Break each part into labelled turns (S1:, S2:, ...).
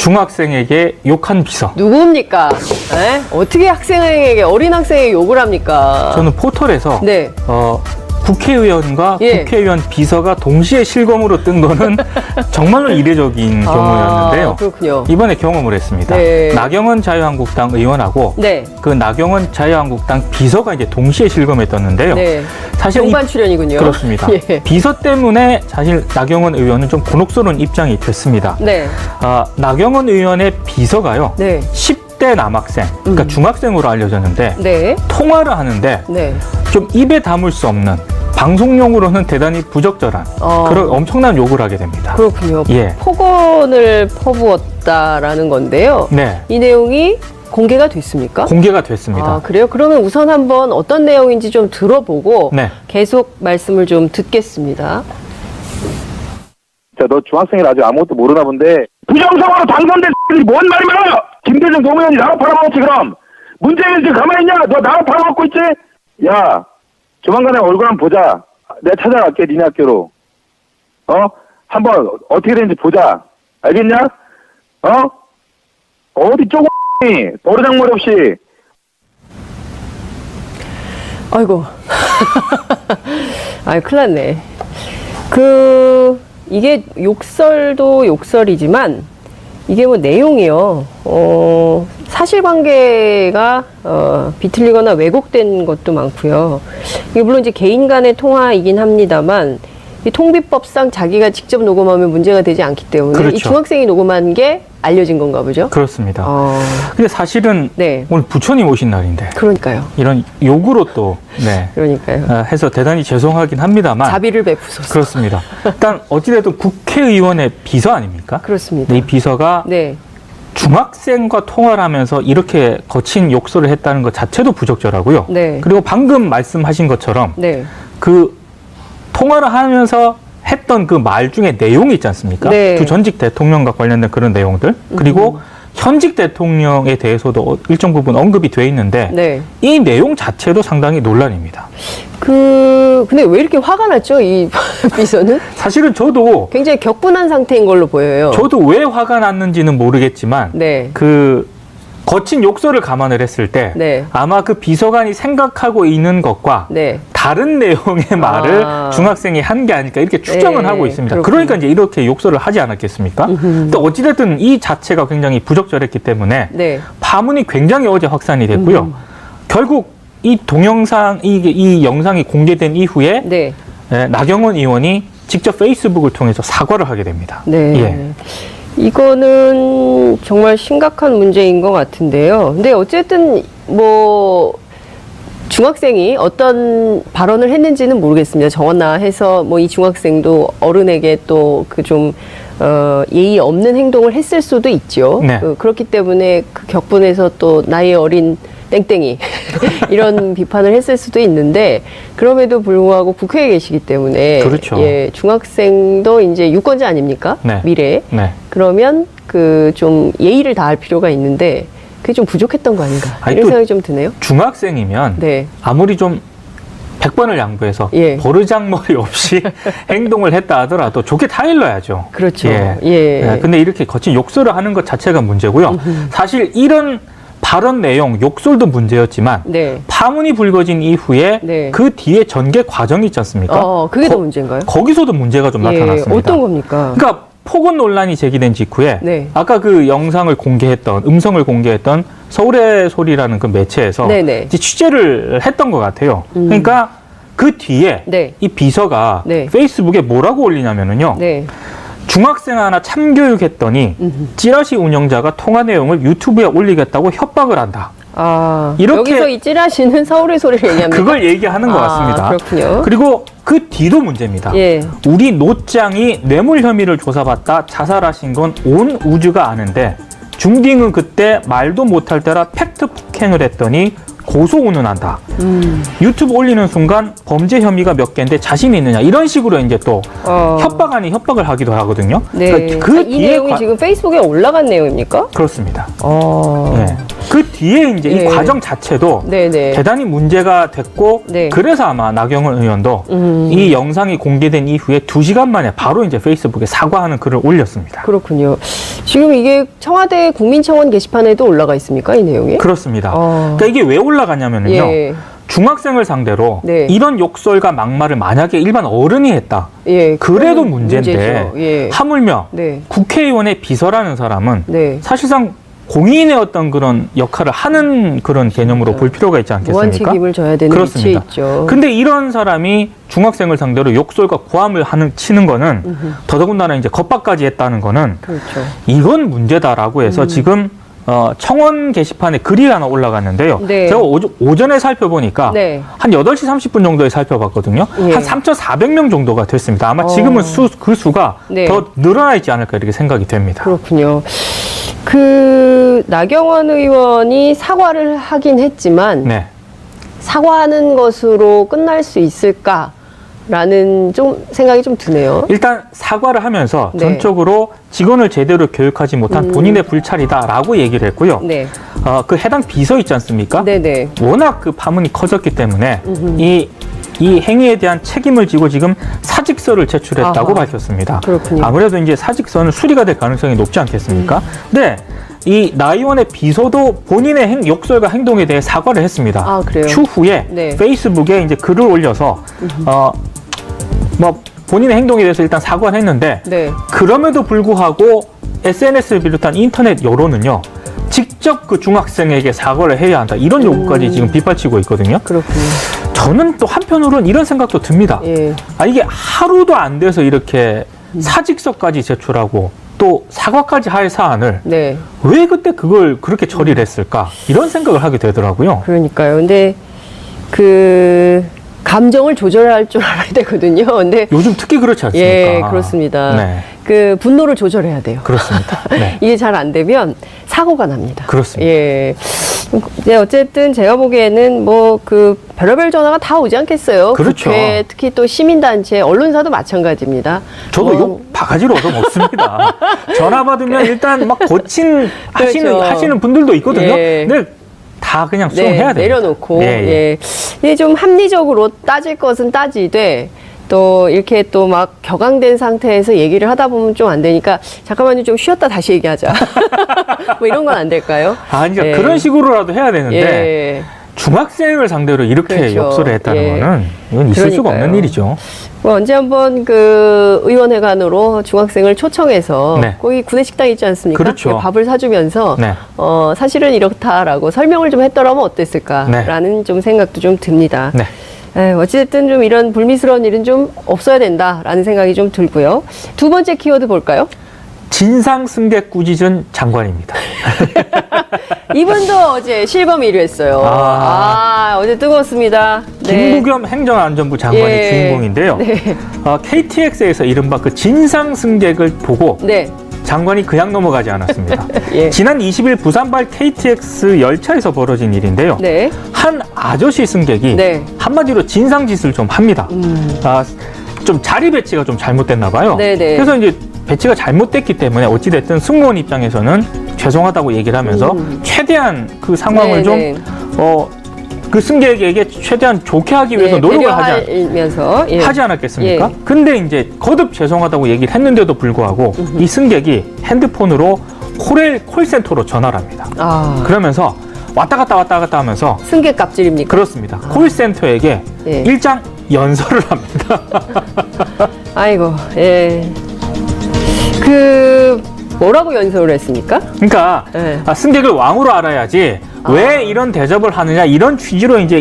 S1: 중학생에게 욕한 비서.
S2: 누굽니까? 에? 어떻게 학생에게, 어린 학생에게 욕을 합니까?
S1: 저는 포털에서
S2: 네.
S1: 국회의원과
S2: 예.
S1: 국회의원 비서가 동시에 실검으로 뜬 거는 정말로 이례적인 경우였는데요.
S2: 그렇군요.
S1: 이번에 경험을 했습니다.
S2: 네.
S1: 나경원 자유한국당 의원하고
S2: 네.
S1: 그 나경원 자유한국당 비서가 이제 동시에 실검에 떴는데요.
S2: 네.
S1: 사실
S2: 동반 출연이군요.
S1: 그렇습니다.
S2: 예.
S1: 비서 때문에 사실 나경원 의원은 좀 곤혹스러운 입장이 됐습니다.
S2: 네.
S1: 나경원 의원의 비서가요.
S2: 네.
S1: 10대 남학생, 그러니까 중학생으로 알려졌는데
S2: 네.
S1: 통화를 하는데
S2: 네.
S1: 좀 입에 담을 수 없는 방송용으로는 대단히 부적절한 그런 엄청난 욕을 하게 됩니다.
S2: 그렇군요.
S1: 예.
S2: 폭언을 퍼부었다라는 건데요.
S1: 네.
S2: 이 내용이 공개가 됐습니까?
S1: 공개가 됐습니다.
S2: 아, 그래요? 그러면 우선 한번 어떤 내용인지 좀 들어보고
S1: 네.
S2: 계속 말씀을 좀 듣겠습니다.
S3: 자, 너 중학생이라 아직 아무것도 모르나 본데 부정선거로 당선된 X들이 뭔 말이 많아! 김대중 노무현이 나라 팔아먹었지 그럼! 문재인은 지금 가만히 있냐? 너 나라 팔아먹고 있지? 야, 조만간에 얼굴 한번 보자. 내가 찾아갈게 니네 학교로. 한번 어떻게 되는지 보자. 알겠냐? 어디 쪼고니 버르장머리 없이.
S2: 아이고. 아이, 큰일 났네. 이게 욕설도 욕설이지만, 이게 뭐 내용이요. 사실관계가 비틀리거나 왜곡된 것도 많고요. 이게 물론 이제 개인 간의 통화이긴 합니다만, 이 통비법상 자기가 직접 녹음하면 문제가 되지 않기 때문에
S1: 그렇죠.
S2: 이 중학생이 녹음한 게 알려진 건가 보죠?
S1: 그렇습니다. 근데 사실은
S2: 네.
S1: 오늘 부처님 오신 날인데
S2: 그러니까요.
S1: 이런 욕으로 또
S2: 그러니까요.
S1: 해서 대단히 죄송하긴 합니다만
S2: 자비를 베푸소서.
S1: 그렇습니다. 일단 어찌됐든 국회의원의 비서 아닙니까?
S2: 그렇습니다.
S1: 이 비서가
S2: 네.
S1: 중학생과 통화를 하면서 이렇게 거친 욕설을 했다는 것 자체도 부적절하고요.
S2: 네.
S1: 그리고 방금 말씀하신 것처럼
S2: 네.
S1: 그 통화를 하면서 했던 그 말 중에 내용이 있지 않습니까?
S2: 네.
S1: 두 전직 대통령과 관련된 그런 내용들. 그리고 현직 대통령에 대해서도 일정 부분 언급이 돼 있는데
S2: 네.
S1: 이 내용 자체도 상당히 논란입니다.
S2: 근데 왜 이렇게 화가 났죠, 이 비서는?
S1: 사실은 저도
S2: 굉장히 격분한 상태인 걸로 보여요.
S1: 저도 왜 화가 났는지는 모르겠지만
S2: 네.
S1: 그 거친 욕설을 감안을 했을 때
S2: 네.
S1: 아마 그 비서관이 생각하고 있는 것과
S2: 네.
S1: 다른 내용의 말을 중학생이 한 게 아닐까 이렇게 추정은
S2: 네,
S1: 하고 있습니다.
S2: 그렇군요.
S1: 그러니까 이제 이렇게 욕설을 하지 않았겠습니까? 근데 어찌됐든 이 자체가 굉장히 부적절했기 때문에
S2: 네.
S1: 파문이 굉장히 어제 확산이 됐고요. 결국 이 동영상, 이 영상이 공개된 이후에
S2: 네.
S1: 나경원 의원이 직접 페이스북을 통해서 사과를 하게 됩니다.
S2: 네.
S1: 예.
S2: 이거는 정말 심각한 문제인 것 같은데요. 근데 어쨌든 뭐 중학생이 어떤 발언을 했는지는 모르겠습니다. 저나 해서 뭐 이 중학생도 어른에게 또 그 좀 예의 없는 행동을 했을 수도 있죠.
S1: 네.
S2: 그렇기 때문에 그 격분해서 또 나이 어린 땡땡이 이런 비판을 했을 수도 있는데 그럼에도 불구하고 국회에 계시기 때문에
S1: 그렇죠.
S2: 예, 중학생도 이제 유권자 아닙니까?
S1: 네.
S2: 미래에.
S1: 네.
S2: 그러면 그 좀 예의를 다할 필요가 있는데 그게 좀 부족했던 거 아닌가
S1: 아니,
S2: 이런
S1: 또
S2: 생각이 좀 드네요.
S1: 중학생이면
S2: 네.
S1: 아무리 좀 100번을 양보해서
S2: 예.
S1: 버르장머리 없이 행동을 했다 하더라도 좋게 타일러야죠.
S2: 그렇죠.
S1: 예.
S2: 예.
S1: 근데 이렇게 거친 욕설을 하는 것 자체가 문제고요. 사실 이런 발언 내용, 욕설도 문제였지만
S2: 네.
S1: 파문이 불거진 이후에
S2: 네.
S1: 그 뒤에 전개 과정이 있지 않습니까?
S2: 그게 더 문제인가요?
S1: 거기서도 문제가 좀
S2: 예.
S1: 나타났습니다.
S2: 어떤 겁니까?
S1: 그러니까 폭언 논란이 제기된 직후에
S2: 네.
S1: 아까 그 영상을 공개했던 음성을 공개했던 서울의 소리라는 그 매체에서
S2: 네네.
S1: 이제 취재를 했던 것 같아요. 그러니까 그 뒤에
S2: 네.
S1: 이 비서가
S2: 네.
S1: 페이스북에 뭐라고 올리냐면은요.
S2: 네.
S1: 중학생 하나 참교육했더니 찌라시 운영자가 통화 내용을 유튜브에 올리겠다고 협박을 한다. 이렇게
S2: 여기서 이 찌라시는 서울의 소리를 얘기합니다.
S1: 그걸 얘기하는 것 같습니다.
S2: 그렇군요.
S1: 그리고 그 뒤도 문제입니다.
S2: 예.
S1: 우리 노짱이 뇌물 혐의를 조사받다 자살하신 건 온 우주가 아는데 중딩은 그때 말도 못할 때라 팩트 폭행을 했더니 고소 운운한다. 유튜브 올리는 순간 범죄 혐의가 몇 개인데 자신이 있느냐 이런 식으로 이제 또 협박 아닌 협박을 하기도 하거든요.
S2: 네.
S1: 그러니까 그
S2: 이
S1: 뒤에
S2: 내용이 지금 페이스북에 올라간 내용입니까?
S1: 그렇습니다. 네. 그 뒤에 이제 이 과정 자체도
S2: 네네.
S1: 대단히 문제가 됐고
S2: 네.
S1: 그래서 아마 나경원 의원도 이 영상이 공개된 이후에 2시간 만에 바로 이제 페이스북에 사과하는 글을 올렸습니다.
S2: 그렇군요. 지금 이게 청와대 국민청원 게시판에도 올라가 있습니까? 이 내용이?
S1: 그렇습니다. 그러니까 이게 왜 올라가냐면요.
S2: 예.
S1: 중학생을 상대로
S2: 네.
S1: 이런 욕설과 막말을 만약에 일반 어른이 했다.
S2: 예.
S1: 그래도 문제인데
S2: 문제죠. 예.
S1: 하물며
S2: 네.
S1: 국회의원의 비서라는 사람은
S2: 네.
S1: 사실상 공인의 어떤 그런 역할을 하는 그런 개념으로 볼 필요가 있지 않겠습니까?
S2: 무한 책임을 져야 되는 위치에
S1: 그렇습니다.
S2: 있죠.
S1: 근데 이런 사람이 중학생을 상대로 욕설과 고함을 치는 거는 더더군다나 이제 겁박까지 했다는 거는
S2: 그렇죠.
S1: 이건 문제다라고 해서 지금 청원 게시판에 글이 하나 올라갔는데요.
S2: 네.
S1: 제가 오전에 살펴보니까
S2: 네.
S1: 한 8시 30분 정도에 살펴봤거든요.
S2: 예.
S1: 한 3,400명 정도가 됐습니다. 아마 지금은 그 수가
S2: 네.
S1: 더 늘어나 있지 않을까 이렇게 생각이 됩니다.
S2: 그렇군요. 그 나경원 의원이 사과를 하긴 했지만
S1: 네.
S2: 사과하는 것으로 끝날 수 있을까라는 좀 생각이 좀 드네요.
S1: 일단 사과를 하면서
S2: 네.
S1: 전적으로 직원을 제대로 교육하지 못한 본인의 불찰이다라고 얘기를 했고요.
S2: 네.
S1: 그 해당 비서 있지 않습니까?
S2: 네네.
S1: 워낙 그 파문이 커졌기 때문에 이 행위에 대한 책임을 지고 지금 사직서를 제출했다고
S2: 아하.
S1: 밝혔습니다.
S2: 그렇군요.
S1: 아무래도 이제 사직서는 수리가 될 가능성이 높지 않겠습니까? 네. 이 나 의원의 비서도 본인의 욕설과 행동에 대해 사과를 했습니다.
S2: 아, 그래요?
S1: 추후에
S2: 네.
S1: 페이스북에 이제 글을 올려서 뭐 본인의 행동에 대해서 일단 사과를 했는데
S2: 네.
S1: 그럼에도 불구하고 SNS를 비롯한 인터넷 여론은요. 직접 그 중학생에게 사과를 해야 한다. 이런 요구까지 지금 빗발치고 있거든요.
S2: 그렇군요.
S1: 저는 또 한편으로는 이런 생각도 듭니다.
S2: 예.
S1: 이게 하루도 안 돼서 이렇게 사직서까지 제출하고 또 사과까지 할 사안을
S2: 네.
S1: 왜 그때 그걸 그렇게 처리를 했을까? 이런 생각을 하게 되더라고요.
S2: 그러니까요. 근데 그 감정을 조절할 줄 알아야 되거든요. 근데
S1: 요즘 특히 그렇지 않습니까?
S2: 예, 그렇습니다.
S1: 네.
S2: 그 분노를 조절해야 돼요.
S1: 그렇습니다. 네.
S2: 이게 잘 안 되면 사고가 납니다.
S1: 그렇습니다.
S2: 예. 네, 어쨌든 제가 보기에는 뭐 그 별의별 전화가 다 오지 않겠어요.
S1: 그렇죠.
S2: 국회, 특히 또 시민단체, 언론사도 마찬가지입니다.
S1: 저도 욕 바가지로 얻어먹습니다. 전화 받으면 일단 막 고친
S2: 그렇죠.
S1: 하시는 분들도 있거든요.
S2: 예.
S1: 근데 다 그냥 수용해야 돼요.
S2: 내려놓고
S1: 예, 예.
S2: 예. 이게 좀 합리적으로 따질 것은 따지되 또 이렇게 또 막 격앙된 상태에서 얘기를 하다 보면 좀 안 되니까 잠깐만요, 좀 쉬었다 다시 얘기하자. 뭐 이런 건 안 될까요?
S1: 그러니까
S2: 예.
S1: 그런 식으로라도 해야 되는데
S2: 예.
S1: 중학생을 상대로 이렇게
S2: 그렇죠.
S1: 욕설을 했다는
S2: 예.
S1: 거는 이건 있을 수가
S2: 그러니까요.
S1: 없는 일이죠.
S2: 뭐 언제 한번 그 의원회관으로 중학생을 초청해서
S1: 네.
S2: 거기 구내식당 있지 않습니까?
S1: 그렇죠.
S2: 밥을 사주면서
S1: 네.
S2: 사실은 이렇다라고 설명을 좀 했더라면 어땠을까라는 좀 생각도 좀 듭니다.
S1: 네.
S2: 어쨌든 좀 이런 불미스러운 일은 좀 없어야 된다라는 생각이 좀 들고요. 두 번째 키워드 볼까요?
S1: 진상 승객 꾸짖은 장관입니다.
S2: 이분도 어제 실검 1위 했어요. 어제 뜨거웠습니다. 네.
S1: 김부겸 행정안전부 장관이
S2: 예.
S1: 주인공인데요.
S2: 네.
S1: KTX에서 이른바 그 진상 승객을 보고
S2: 네.
S1: 장관이 그냥 넘어가지 않았습니다.
S2: 예.
S1: 지난 20일 부산발 KTX 열차에서 벌어진 일인데요.
S2: 네.
S1: 한 아저씨 승객이
S2: 네.
S1: 한마디로 진상짓을 좀 합니다. 좀 자리 배치가 좀 잘못됐나 봐요.
S2: 네네.
S1: 그래서 이제 배치가 잘못됐기 때문에 어찌됐든 승무원 입장에서는 죄송하다고 얘기를 하면서 최대한 그 상황을
S2: 네네.
S1: 그 승객에게 최대한 좋게 하기 위해서 노력을 하지 않았겠습니까?
S2: 예.
S1: 근데 이제 거듭 죄송하다고 얘기를 했는데도 불구하고 이 승객이 핸드폰으로 콜센터로 전화를 합니다. 그러면서 왔다 갔다 하면서
S2: 승객 갑질입니까?
S1: 그렇습니다. 콜센터에게
S2: 예.
S1: 일장 연설을 합니다.
S2: 아이고, 예. 그 뭐라고 연설을 했습니까?
S1: 그러니까
S2: 네.
S1: 승객을 왕으로 알아야지 왜 이런 대접을 하느냐 이런 취지로 이제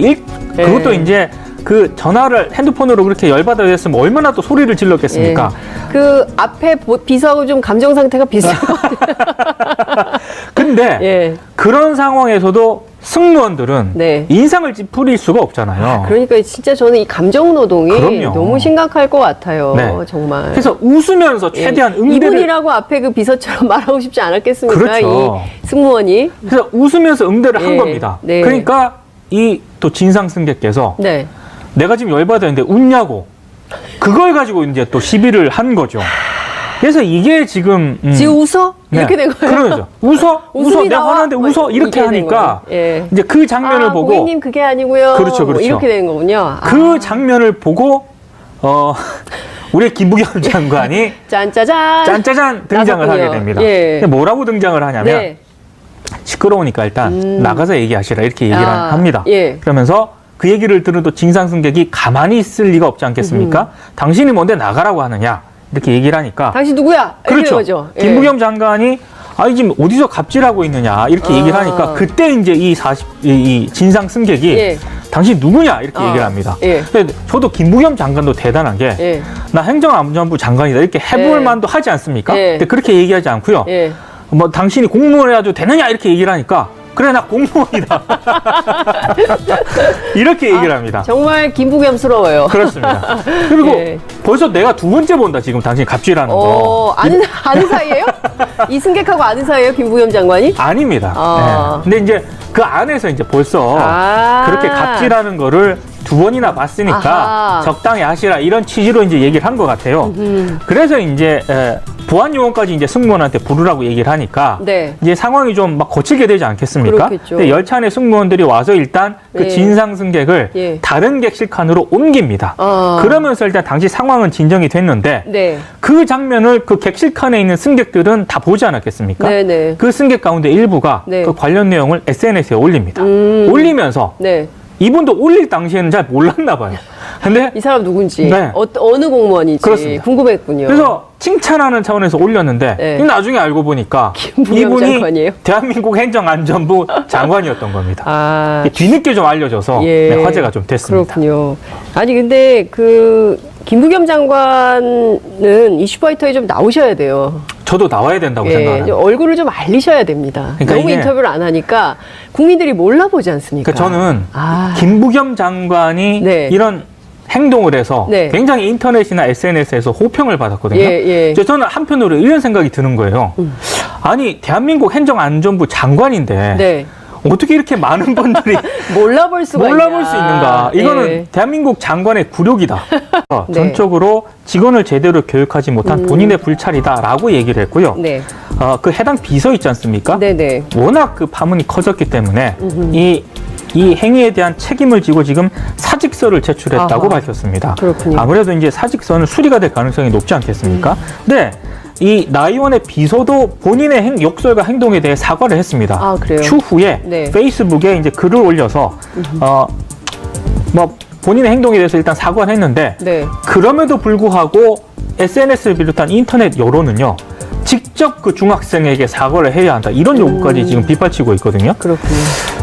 S1: 그것도 이제 그 전화를 핸드폰으로 그렇게 열받아 했으면 얼마나 또 소리를 질렀겠습니까?
S2: 예. 그 앞에 비서하고 좀 감정 상태가 비슷한 것 같아요.
S1: 근데
S2: 예.
S1: 그런 상황에서도 승무원들은
S2: 네.
S1: 인상을 찌푸릴 수가 없잖아요.
S2: 그러니까 진짜 저는 이 감정 노동이
S1: 그럼요.
S2: 너무 심각할 것 같아요.
S1: 네.
S2: 정말.
S1: 그래서 웃으면서 최대한 응대를
S2: 이분이라고 앞에 그 비서처럼 말하고 싶지 않았겠습니까?
S1: 그렇죠.
S2: 이 승무원이.
S1: 그래서 웃으면서 응대를 한
S2: 예.
S1: 겁니다.
S2: 네.
S1: 그러니까 이 또 진상 승객께서
S2: 네.
S1: 내가 지금 열받았는데 웃냐고 그걸 가지고 이제 또 시비를 한 거죠. 그래서 이게 지금
S2: 지금 웃어?
S1: 네.
S2: 이렇게 된 거예요.
S1: 그러죠. 웃어?
S2: 웃음이
S1: 내가
S2: 나와?
S1: 화나는데 웃어? 이렇게
S2: 된
S1: 하니까
S2: 거예요. 예.
S1: 이제 그 장면을 보고
S2: 고객님 그게 아니고요.
S1: 그렇죠, 그렇죠.
S2: 뭐 이렇게 되는 거군요.
S1: 그 장면을 보고 우리 김부겸 장관이
S2: 짠짜잔.
S1: 짠짜잔 등장을
S2: 나섰군요.
S1: 하게 됩니다.
S2: 예.
S1: 근데 뭐라고 등장을 하냐면
S2: 네.
S1: 시끄러우니까 일단 나가서 얘기하시라 이렇게 얘기를
S2: 아,
S1: 합니다.
S2: 예.
S1: 그러면서 그 얘기를 들은 또 진상 승객이 가만히 있을 리가 없지 않겠습니까? 당신이 뭔데 나가라고 하느냐 이렇게 얘기를 하니까
S2: 당신 누구야? 이렇게
S1: 그렇죠.
S2: 거죠. 예.
S1: 김부겸 장관이 아니 지금 어디서 갑질하고 있느냐 이렇게 얘기를 하니까 그때 이제 이 진상 승객이
S2: 예.
S1: 당신 누구냐 이렇게 얘기를 합니다.
S2: 예.
S1: 근데 저도 김부겸 장관도 대단한 게
S2: 예.
S1: 나 행정안전부 장관이다 이렇게 해볼
S2: 예.
S1: 만도 하지 않습니까?
S2: 예.
S1: 근데 그렇게 얘기하지 않고요.
S2: 예.
S1: 뭐 당신이 공무원 해가지고 되느냐 이렇게 얘기를 하니까 그래 나 공무원이다 이렇게 얘기를 합니다.
S2: 정말 김부겸스러워요.
S1: 그렇습니다. 그리고
S2: 예.
S1: 벌써 내가 두 번째 본다 지금 당신 갑질하는 거.
S2: 아는 사이예요? 이 승객하고 아는 사이예요, 김부겸 장관이?
S1: 아닙니다.
S2: 아.
S1: 네. 근데 이제 그 안에서 이제 벌써
S2: 아.
S1: 그렇게 갑질하는 거를 두 번이나 봤으니까
S2: 아하.
S1: 적당히 하시라 이런 취지로 이제 얘기를 한 것 같아요. 그래서 이제 보안 요원까지 이제 승무원한테 부르라고 얘기를 하니까
S2: 네.
S1: 이제 상황이 좀 막 거칠게 되지 않겠습니까?
S2: 그렇겠죠.
S1: 근데 열차 안에 승무원들이 와서 일단 그
S2: 예.
S1: 진상 승객을
S2: 예.
S1: 다른 객실 칸으로 옮깁니다.
S2: 아.
S1: 그러면서 일단 당시 상황은 진정이 됐는데
S2: 네.
S1: 그 장면을 그 객실 칸에 있는 승객들은 다 보지 않았겠습니까?
S2: 네네.
S1: 그 승객 가운데 일부가
S2: 네.
S1: 그 관련 내용을 SNS에 올립니다. 올리면서
S2: 네.
S1: 이분도 올릴 당시에는 잘 몰랐나 봐요. 근데
S2: 이 사람 누군지,
S1: 네.
S2: 어느 공무원인지
S1: 그렇습니다.
S2: 궁금했군요.
S1: 그래서 칭찬하는 차원에서 올렸는데
S2: 네.
S1: 나중에 알고 보니까
S2: 김부겸
S1: 이분이
S2: 장관이에요?
S1: 대한민국 행정안전부 장관이었던 겁니다.
S2: 아,
S1: 뒤늦게 좀 알려져서
S2: 예.
S1: 네, 화제가 좀 됐습니다.
S2: 그렇군요. 아니 근데 그 김부겸 장관은 이슈파이터에 좀 나오셔야 돼요.
S1: 저도 나와야 된다고
S2: 예,
S1: 생각합니다.
S2: 얼굴을 좀 알리셔야 됩니다.
S1: 그러니까
S2: 너무
S1: 이게-
S2: 인터뷰를 안 하니까 국민들이 몰라보지 않습니까?
S1: 그러니까 저는
S2: 아.
S1: 김부겸 장관이
S2: 네.
S1: 이런 행동을 해서
S2: 네.
S1: 굉장히 인터넷이나 SNS에서 호평을 받았거든요.
S2: 예, 예.
S1: 그래서 저는 한편으로 이런 생각이 드는 거예요. 아니 대한민국 행정안전부 장관인데
S2: 네.
S1: 어떻게 이렇게 많은 분들이
S2: 몰라볼 수가
S1: 몰라볼
S2: 있냐.
S1: 수 있는가. 이거는
S2: 예.
S1: 대한민국 장관의 굴욕이다.
S2: 네.
S1: 전적으로 직원을 제대로 교육하지 못한 본인의 불찰이다라고 얘기를 했고요.
S2: 네.
S1: 그 해당 비서 있지 않습니까?
S2: 네네.
S1: 워낙 그 파문이 커졌기 때문에 이 행위에 대한 책임을 지고 지금 사직서를 제출했다고
S2: 아하.
S1: 밝혔습니다.
S2: 그렇군요.
S1: 아무래도 이제 사직서는 수리가 될 가능성이 높지 않겠습니까? 근데 이 나 의원의 비서도 본인의 욕설과 행동에 대해 사과를 했습니다.
S2: 아, 그래요?
S1: 추후에
S2: 네.
S1: 페이스북에 이제 글을 올려서 뭐 본인의 행동에 대해서 일단 사과를 했는데
S2: 네.
S1: 그럼에도 불구하고 SNS를 비롯한 인터넷 여론은요. 직접 그 중학생에게 사과를 해야 한다. 이런 요구까지 지금 빗발치고 있거든요.
S2: 그렇군요.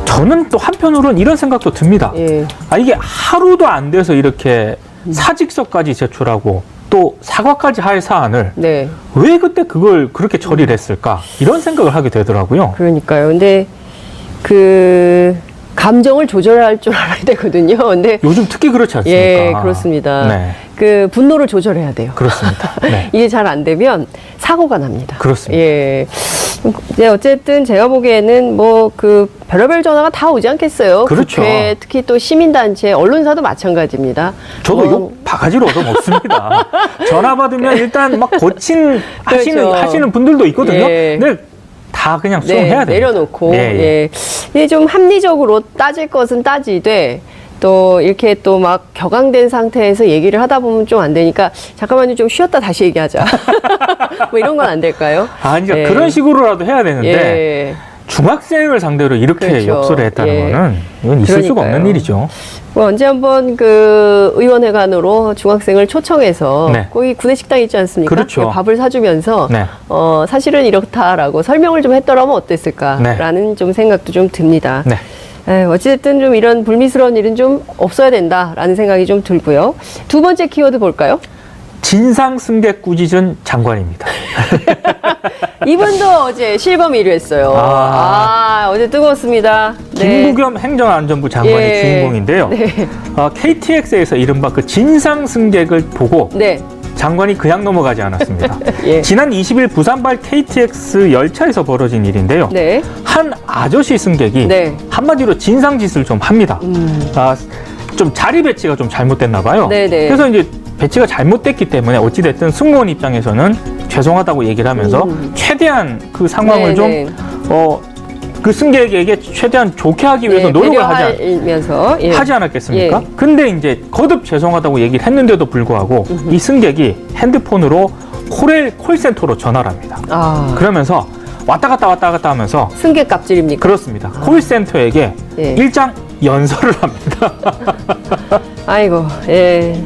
S1: 저는 또 한편으로는 이런 생각도 듭니다.
S2: 예.
S1: 이게 하루도 안 돼서 이렇게 사직서까지 제출하고 또 사과까지 할 사안을
S2: 네.
S1: 왜 그때 그걸 그렇게 처리를 했을까? 이런 생각을 하게 되더라고요.
S2: 그러니까요. 근데 그 감정을 조절할 줄 알아야 되거든요. 근데
S1: 요즘 특히 그렇지 않습니까?
S2: 예, 그렇습니다.
S1: 네,
S2: 그 분노를 조절해야 돼요.
S1: 그렇습니다. 네.
S2: 이게 잘 안 되면 사고가 납니다.
S1: 그렇습니다.
S2: 예. 이제 어쨌든 제가 보기에는 뭐 그 별의별 전화가 다 오지 않겠어요.
S1: 그렇죠.
S2: 국회, 특히 또 시민단체, 언론사도 마찬가지입니다.
S1: 저도
S2: 뭐,
S1: 욕 바가지로 얻어먹습니다. 전화 받으면 일단 막
S2: 그렇죠.
S1: 하시는 분들도 있거든요.
S2: 예.
S1: 근데 다 그냥 수용해야 돼요.
S2: 내려놓고
S1: 예, 예.
S2: 예. 근데 좀 합리적으로 따질 것은 따지되 또 이렇게 또 막 격앙된 상태에서 얘기를 하다 보면 좀 안 되니까 잠깐만요 좀 쉬었다 다시 얘기하자. 뭐 이런 건 안 될까요?
S1: 그러니까
S2: 예.
S1: 그런 식으로라도 해야 되는데
S2: 예.
S1: 중학생을 상대로 이렇게
S2: 그렇죠.
S1: 욕설을 했다는
S2: 예.
S1: 거는 이건 있을 수가
S2: 그러니까요.
S1: 없는 일이죠.
S2: 뭐 언제 한번 그 의원회관으로 중학생을 초청해서
S1: 네.
S2: 거기 구내식당 있지 않습니까?
S1: 그렇죠.
S2: 밥을 사주면서
S1: 네.
S2: 사실은 이렇다라고 설명을 좀 했더라면 어땠을까라는 좀 생각도 좀 듭니다.
S1: 네.
S2: 어쨌든 좀 이런 불미스러운 일은 좀 없어야 된다라는 생각이 좀 들고요. 두 번째 키워드 볼까요?
S1: 진상 승객 꾸짖은 장관입니다.
S2: 이분도 어제 실검 1위 했어요. 어제 뜨거웠습니다. 네.
S1: 김부겸 행정안전부 장관이
S2: 예.
S1: 주인공인데요.
S2: 네.
S1: KTX에서 이른바 그 진상 승객을 보고
S2: 네.
S1: 장관이 그냥 넘어가지 않았습니다.
S2: 예.
S1: 지난 20일 부산발 KTX 열차에서 벌어진 일인데요.
S2: 네.
S1: 한 아저씨 승객이
S2: 네.
S1: 한마디로 진상짓을 좀 합니다. 좀 자리 배치가 좀 잘못됐나 봐요.
S2: 네네.
S1: 그래서 이제 배치가 잘못됐기 때문에 어찌됐든 승무원 입장에서는 죄송하다고 얘기를 하면서 최대한 그 상황을
S2: 네네.
S1: 그 승객에게 최대한 좋게 하기 위해서 노력을
S2: 배려하면서
S1: 하지 않았겠습니까?
S2: 예.
S1: 근데 이제 거듭 죄송하다고 얘기를 했는데도 불구하고 이 승객이 핸드폰으로 콜센터로 전화를 합니다. 그러면서 왔다 갔다 하면서
S2: 승객 갑질입니까?
S1: 그렇습니다. 콜센터에게
S2: 예.
S1: 일장 연설을 합니다.
S2: 아이고, 예.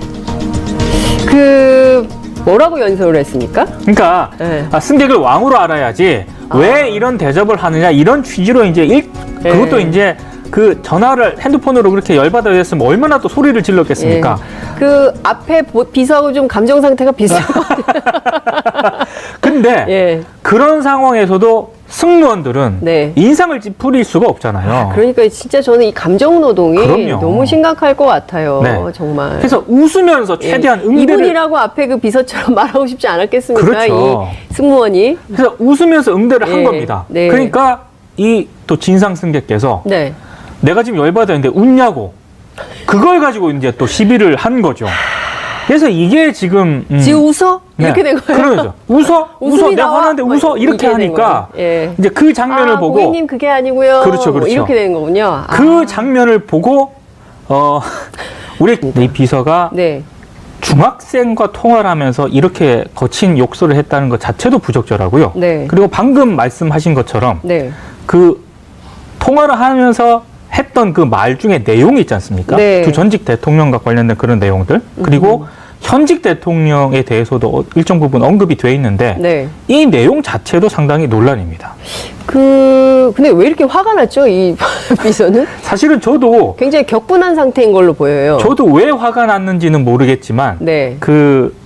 S2: 뭐라고 연설을 했습니까?
S1: 그러니까
S2: 네.
S1: 승객을 왕으로 알아야지 왜 이런 대접을 하느냐 이런 취지로 이제 그것도 이제 그 전화를 핸드폰으로 그렇게 열받아 했으면 얼마나 또 소리를 질렀겠습니까?
S2: 예. 그 앞에 비서하고 좀 감정 상태가 비슷한 것 같아요.
S1: 근데
S2: 예.
S1: 그런 상황에서도 승무원들은
S2: 네.
S1: 인상을 찌푸릴 수가 없잖아요.
S2: 그러니까 진짜 저는 이 감정 노동이
S1: 그럼요.
S2: 너무 심각할 것 같아요.
S1: 네.
S2: 정말.
S1: 그래서 웃으면서 최대한 응대를
S2: 이분이라고 앞에 그 비서처럼 말하고 싶지 않았겠습니까?
S1: 그렇죠.
S2: 이 승무원이.
S1: 그래서 웃으면서 응대를 한
S2: 예.
S1: 겁니다.
S2: 네.
S1: 그러니까 이 또 진상 승객께서
S2: 네.
S1: 내가 지금 열받았는데 웃냐고 그걸 가지고 이제 또 시비를 한 거죠. 그래서 이게 지금
S2: 지금 웃어?
S1: 네.
S2: 이렇게 된 거예요.
S1: 그러죠. 웃어?
S2: 웃음이
S1: 내가
S2: 나와?
S1: 화나는데 웃어? 이렇게
S2: 이게 된
S1: 하니까
S2: 거예요. 예.
S1: 이제 그 장면을 보고
S2: 고객님 그게 아니고요.
S1: 그렇죠.
S2: 뭐 이렇게 된 거군요.
S1: 그 장면을 보고 우리 이 비서가
S2: 네.
S1: 중학생과 통화를 하면서 이렇게 거친 욕설을 했다는 것 자체도 부적절하고요.
S2: 네.
S1: 그리고 방금 말씀하신 것처럼
S2: 네.
S1: 그 통화를 하면서 했던 그 말 중에 내용이 있지 않습니까?
S2: 네.
S1: 두 전직 대통령과 관련된 그런 내용들 그리고 현직 대통령에 대해서도 일정 부분 언급이 돼 있는데
S2: 네.
S1: 이 내용 자체도 상당히 논란입니다.
S2: 근데 왜 이렇게 화가 났죠? 이 비서는?
S1: 사실은 저도
S2: 굉장히 격분한 상태인 걸로 보여요.
S1: 왜 화가 났는지는 모르겠지만
S2: 네.
S1: 그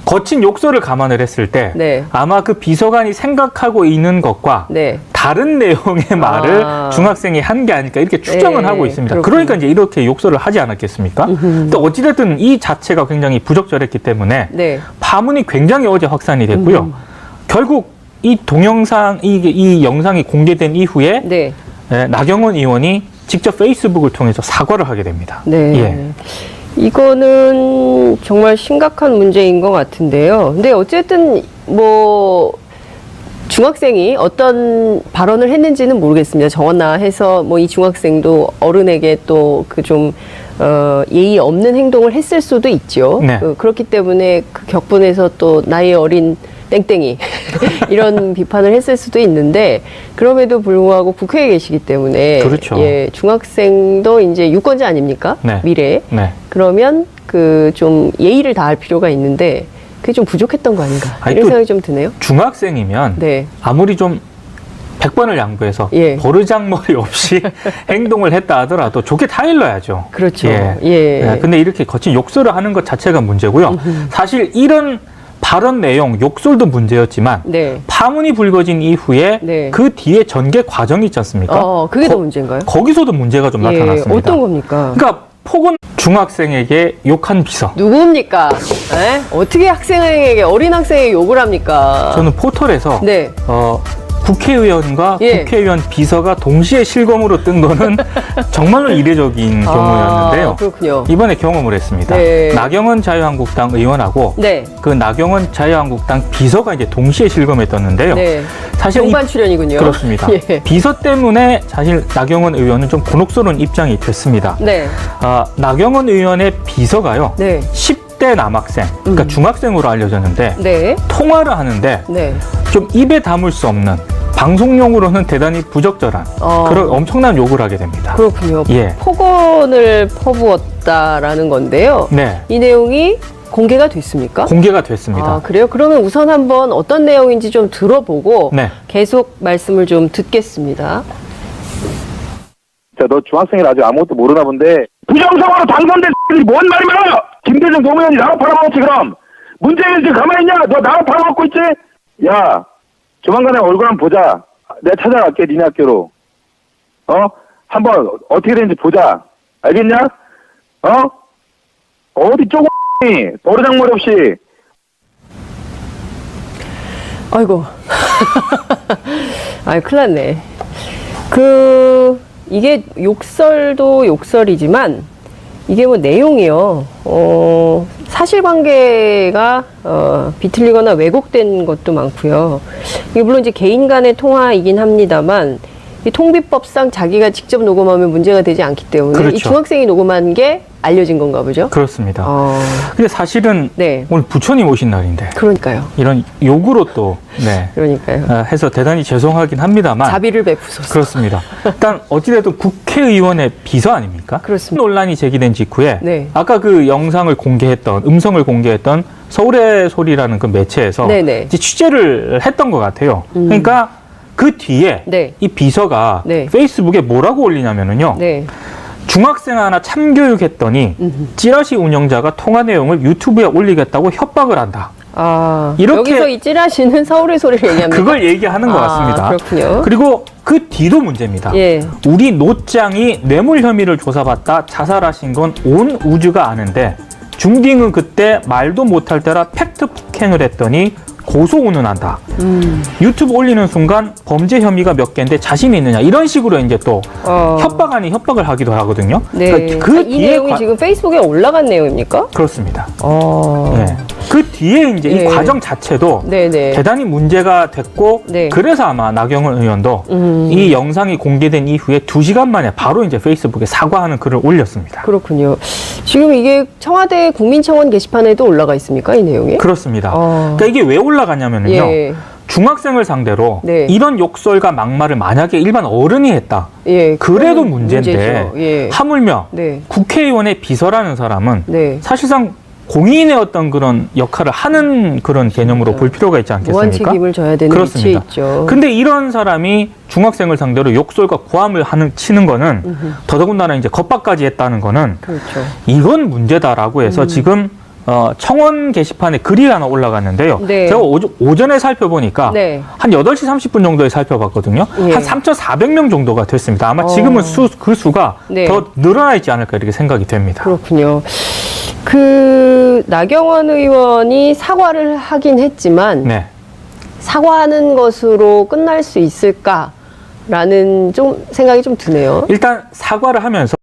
S1: 거친 욕설을 감안을 했을 때
S2: 네.
S1: 아마 그 비서관이 생각하고 있는 것과
S2: 네.
S1: 다른 내용의 말을 중학생이 한 게 아닐까 이렇게 추정을
S2: 네,
S1: 하고 있습니다.
S2: 그렇군요.
S1: 그러니까 이제 이렇게 욕설을 하지 않았겠습니까? 또 어찌됐든 이 자체가 굉장히 부적절했기 때문에
S2: 네.
S1: 파문이 굉장히 어제 확산이 됐고요. 결국 이 동영상, 이 영상이 공개된 이후에
S2: 네.
S1: 나경원 의원이 직접 페이스북을 통해서 사과를 하게 됩니다.
S2: 네.
S1: 예.
S2: 이거는 정말 심각한 문제인 것 같은데요. 근데 어쨌든 중학생이 어떤 발언을 했는지는 모르겠습니다. 저나 해서 이 중학생도 어른에게 또 예의 없는 행동을 했을 수도 있죠.
S1: 네.
S2: 그렇기 때문에 그 격분에서 또 나이 어린 땡땡이 이런 비판을 했을 수도 있는데 그럼에도 불구하고 국회에 계시기 때문에
S1: 그렇죠.
S2: 예, 중학생도 이제 유권자 아닙니까?
S1: 네.
S2: 미래.
S1: 네.
S2: 그러면 좀 예의를 다할 필요가 있는데 그게 좀 부족했던 거 아닌가
S1: 아니,
S2: 이런
S1: 또
S2: 생각이 좀 드네요.
S1: 중학생이면
S2: 네.
S1: 아무리 좀 100번을 양보해서
S2: 예.
S1: 버르장머리 없이 행동을 했다 하더라도 좋게 타일러야죠.
S2: 그렇죠.
S1: 예.
S2: 예.
S1: 근데 이렇게 거친 욕설을 하는 것 자체가 문제고요. 사실 이런 발언 내용, 욕설도 문제였지만
S2: 네.
S1: 파문이 불거진 이후에
S2: 네.
S1: 그 뒤에 전개 과정이 있지 않습니까?
S2: 그게 더 문제인가요?
S1: 거기서도 문제가 좀
S2: 예.
S1: 나타났습니다.
S2: 어떤 겁니까?
S1: 그러니까 폭언 중학생에게 욕한 비서.
S2: 누굽니까? 에? 어떻게 학생에게 어린 학생에게 욕을 합니까?
S1: 저는 포털에서
S2: 네.
S1: 국회의원과
S2: 예.
S1: 국회의원 비서가 동시에 실검으로 뜬 거는 정말로 이례적인 경우였는데요.
S2: 그렇군요.
S1: 이번에 경험을 했습니다.
S2: 네.
S1: 나경원 자유한국당 의원하고
S2: 네.
S1: 그 나경원 자유한국당 비서가 이제 동시에 실검에 떴는데요.
S2: 네.
S1: 사실
S2: 동반 출연이군요.
S1: 그렇습니다.
S2: 예.
S1: 비서 때문에 사실 나경원 의원은 좀 곤혹스러운 입장이 됐습니다.
S2: 네.
S1: 나경원 의원의 비서가요.
S2: 네.
S1: 10대 남학생, 그러니까 중학생으로 알려졌는데
S2: 네.
S1: 통화를 하는데
S2: 네.
S1: 좀 입에 담을 수 없는 방송용으로는 대단히 부적절한 그런 엄청난 욕을 하게 됩니다.
S2: 그렇군요.
S1: 예.
S2: 폭언을 퍼부었다라는 건데요.
S1: 네.
S2: 이 내용이 공개가 됐습니까?
S1: 공개가 됐습니다.
S2: 그래요? 그러면 우선 한번 어떤 내용인지 좀 들어보고
S1: 네.
S2: 계속 말씀을 좀 듣겠습니다.
S3: 자, 너 중학생이라 아직 아무것도 모르나 본데 부정선거로 당선된 X들이 뭔 말이 많아! 김대중 노무현이 나라 팔아먹었지 그럼! 문재인 지금 가만히 있냐? 너 나라 팔아먹고 있지? 야, 조만간에 얼굴 한번 보자. 내가 찾아갈게, 니네 학교로. 한번 어떻게 되는지 보자. 알겠냐? 어디 쪼고니 버르장머리 없이
S2: 아이고. 아이, 큰일 났네. 이게 욕설도 욕설이지만, 이게 뭐 내용이요. 사실관계가 비틀리거나 왜곡된 것도 많고요. 이게 물론 이제 개인 간의 통화이긴 합니다만, 이 통비법상 자기가 직접 녹음하면 문제가 되지 않기 때문에
S1: 그렇죠.
S2: 이 중학생이 녹음한 게 알려진 건가 보죠?
S1: 그렇습니다.
S2: 어,
S1: 근데 사실은
S2: 네.
S1: 오늘 부처님 오신 날인데
S2: 그러니까요.
S1: 이런 욕으로 또 네,
S2: 그러니까요.
S1: 해서 대단히 죄송하긴 합니다만
S2: 자비를 베푸소서.
S1: 그렇습니다. 일단 어찌됐든 국회의원의 비서 아닙니까?
S2: 그렇습니다.
S1: 논란이 제기된 직후에
S2: 네.
S1: 아까 그 영상을 공개했던 음성을 공개했던 서울의 소리라는 그 매체에서
S2: 네네.
S1: 이제 취재를 했던 것 같아요. 그러니까 그 뒤에
S2: 네.
S1: 이 비서가
S2: 네.
S1: 페이스북에 뭐라고 올리냐면은요.
S2: 네.
S1: 중학생 하나 참교육했더니 찌라시 운영자가 통화 내용을 유튜브에 올리겠다고 협박을 한다.
S2: 아,
S1: 이렇게-
S2: 여기서 이 찌라시는 서울의 소리를 얘기합니다.
S1: 그걸 얘기하는 것 같습니다.
S2: 그렇군요.
S1: 그리고 그 뒤도 문제입니다.
S2: 예.
S1: 우리 노짱이 뇌물 혐의를 조사받다 자살하신 건 온 우주가 아는데 중딩은 그때 말도 못할 때라 팩트 폭행을 했더니 고소 운운한다. 유튜브 올리는 순간 범죄 혐의가 몇 개인데 자신이 있느냐 이런 식으로 이제 또 협박 아닌 협박을 하기도 하거든요.
S2: 네.
S1: 그러니까 그
S2: 이
S1: 뒤에
S2: 내용이 지금 페이스북에 올라간 내용입니까?
S1: 그렇습니다.
S2: 어.
S1: 네. 그 뒤에 이제
S2: 예.
S1: 이 과정 자체도
S2: 네네.
S1: 대단히 문제가 됐고
S2: 네.
S1: 그래서 아마 나경원 의원도 이 영상이 공개된 이후에 2시간 만에 바로 이제 페이스북에 사과하는 글을 올렸습니다.
S2: 그렇군요. 지금 이게 청와대 국민청원 게시판에도 올라가 있습니까? 이 내용이?
S1: 그렇습니다.
S2: 어.
S1: 그러니까 이게 왜 올라가냐면은요.
S2: 예.
S1: 중학생을 상대로
S2: 네.
S1: 이런 욕설과 막말을 만약에 일반 어른이 했다.
S2: 예.
S1: 그래도
S2: 그건
S1: 문제인데
S2: 문제죠. 예.
S1: 하물며
S2: 네.
S1: 국회의원의 비서라는 사람은
S2: 네.
S1: 사실상 공인의 어떤 그런 역할을 하는 그런 개념으로 볼 필요가 있지 않겠습니까?
S2: 무한 책임을 져야 되는 위치에
S1: 그렇습니다.
S2: 있죠.
S1: 근데 이런 사람이 중학생을 상대로 욕설과 고함을 치는 거는 더더군다나 이제 겁박까지 했다는 거는
S2: 그렇죠.
S1: 이건 문제다라고 해서 지금 청원 게시판에 글이 하나 올라갔는데요.
S2: 네.
S1: 제가 오전에 살펴보니까
S2: 네.
S1: 한 8시 30분 정도에 살펴봤거든요.
S2: 예.
S1: 한 3,400명 정도가 됐습니다. 아마 지금은 그 수가
S2: 네.
S1: 더 늘어나 있지 않을까 이렇게 생각이 됩니다.
S2: 그렇군요. 나경원 의원이 사과를 하긴 했지만
S1: 네.
S2: 사과하는 것으로 끝날 수 있을까라는 좀 생각이 좀 드네요.
S1: 일단 사과를 하면서